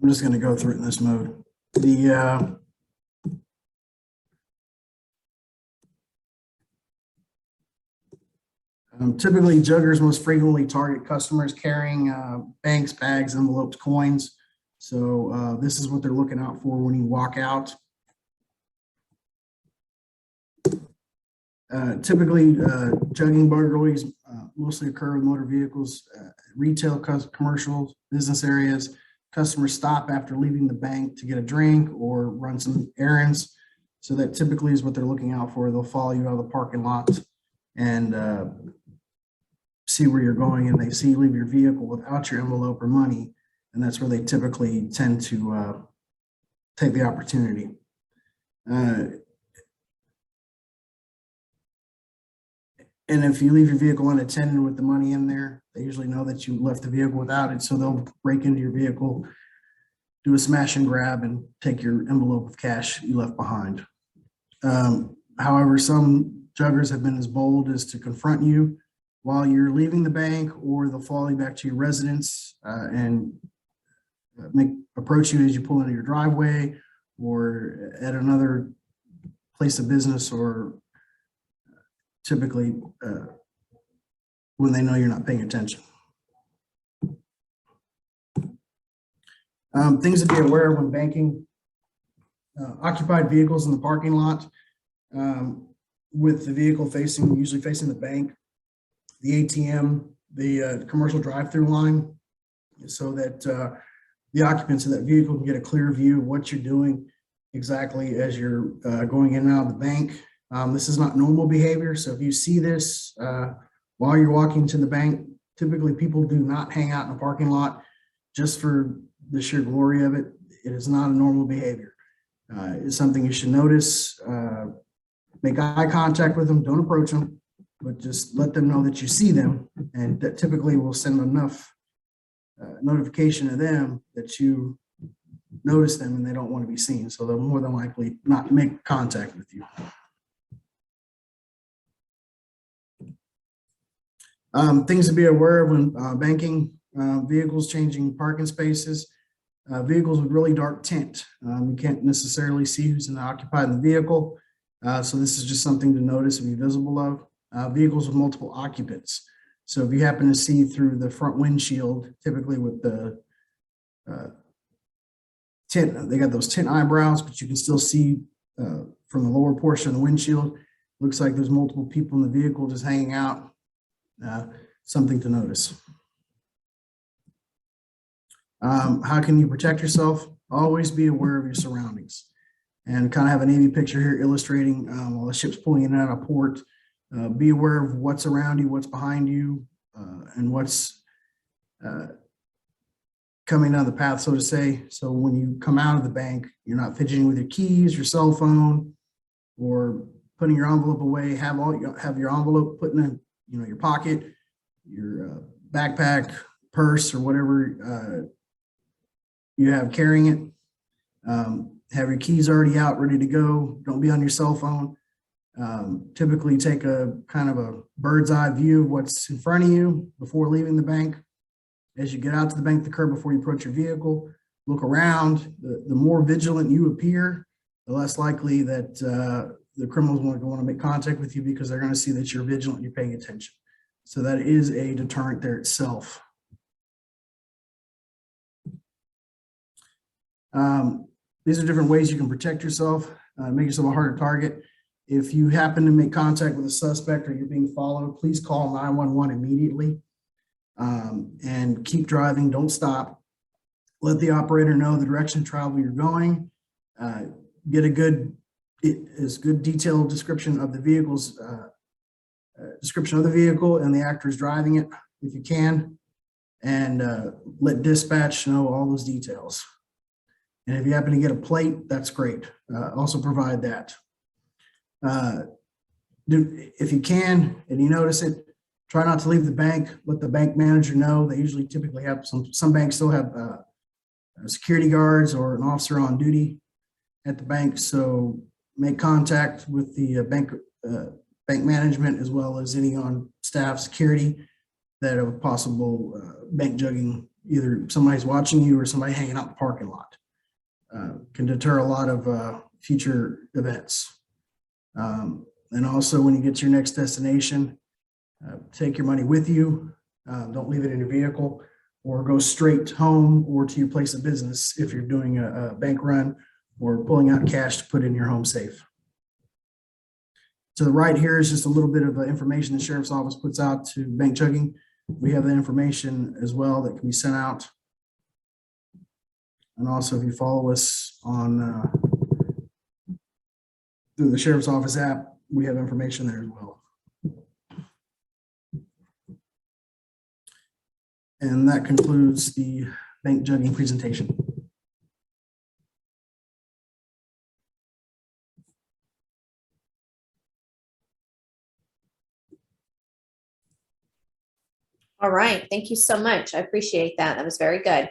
I'm just going to go through it in this mode. Typically, juggers most frequently target customers carrying banks, bags, envelopes, coins. So this is what they're looking out for when you walk out. Typically, jugging burglaries mostly occur with motor vehicles, retail, commercial, business areas. Customers stop after leaving the bank to get a drink or run some errands. So that typically is what they're looking out for. They'll follow you out of the parking lot and see where you're going, and they see you leave your vehicle without your envelope or money, and that's where they typically tend to take the opportunity. And if you leave your vehicle unattended with the money in there, they usually know that you left the vehicle without it, so they'll break into your vehicle, do a smash and grab, and take your envelope of cash you left behind. However, some juggers have been as bold as to confront you while you're leaving the bank, or they'll follow you back to your residence and approach you as you pull into your driveway or at another place of business, or typically when they know you're not paying attention. Things to be aware of when banking: occupied vehicles in the parking lot with the vehicle usually facing the bank, the ATM, the commercial drive-through line, so that the occupants of that vehicle can get a clear view of what you're doing exactly as you're going in and out of the bank. This is not normal behavior, so if you see this while you're walking to the bank, typically people do not hang out in the parking lot just for the sheer glory of it. It is not a normal behavior. It's something you should notice. Make eye contact with them, don't approach them, but just let them know that you see them, and that typically will send enough notification to them that you notice them and they don't want to be seen. So they'll more than likely not make contact with you. Things to be aware of when banking: vehicles changing parking spaces, vehicles with really dark tint. You can't necessarily see who's occupied in the vehicle. So this is just something to notice and be visible of. Vehicles with multiple occupants. So if you happen to see through the front windshield, typically with the tint, they got those tint eyebrows, but you can still see from the lower portion of the windshield. Looks like there's multiple people in the vehicle just hanging out. Something to notice. How can you protect yourself? Always be aware of your surroundings, and kind of have a Navy picture here illustrating while the ship's pulling in and out of port. Be aware of what's around you, what's behind you, and what's coming down the path, so to say. So when you come out of the bank, you're not fidgeting with your keys, your cell phone, or putting your envelope away. Have your envelope put in your pocket, your backpack, purse, or whatever you have carrying it. Have your keys already out, ready to go. Don't be on your cell phone. Typically take a kind of a bird's eye view of what's in front of you before leaving the bank. As you get out to the bank, the curb before you approach your vehicle, look around. The more vigilant you appear, the less likely that the criminals want to make contact with you, because they're going to see that you're vigilant, you're paying attention. So that is a deterrent there itself. These are different ways you can protect yourself, make yourself a harder target. If you happen to make contact with a suspect or you're being followed, please call 911 immediately, and keep driving. Don't stop. Let the operator know the direction of travel you're going. Get a good detailed description of the vehicle's description of the vehicle and the actors driving it, if you can, and let dispatch know all those details. And if you happen to get a plate, that's great. Also provide that. If you can and you notice it, try not to leave the bank. Let the bank manager know. They usually typically have some banks still have security guards or an officer on duty at the bank. So make contact with the bank management, as well as any on staff security that have a possible bank jugging either somebody's watching you or somebody hanging out in the parking lot. Can deter a lot of future events. And also when you get to your next destination, take your money with you. Don't leave it in your vehicle, or go straight home or to your place of business if you're doing a bank run or pulling out cash to put in your home safe. To the right here is just a little bit of information the sheriff's office puts out to bank chugging. We have that information as well that can be sent out. And also, if you follow us on through the sheriff's office app, we have information there as well. And that concludes the bank jugging presentation. All right, thank you so much. I appreciate that. That was very good.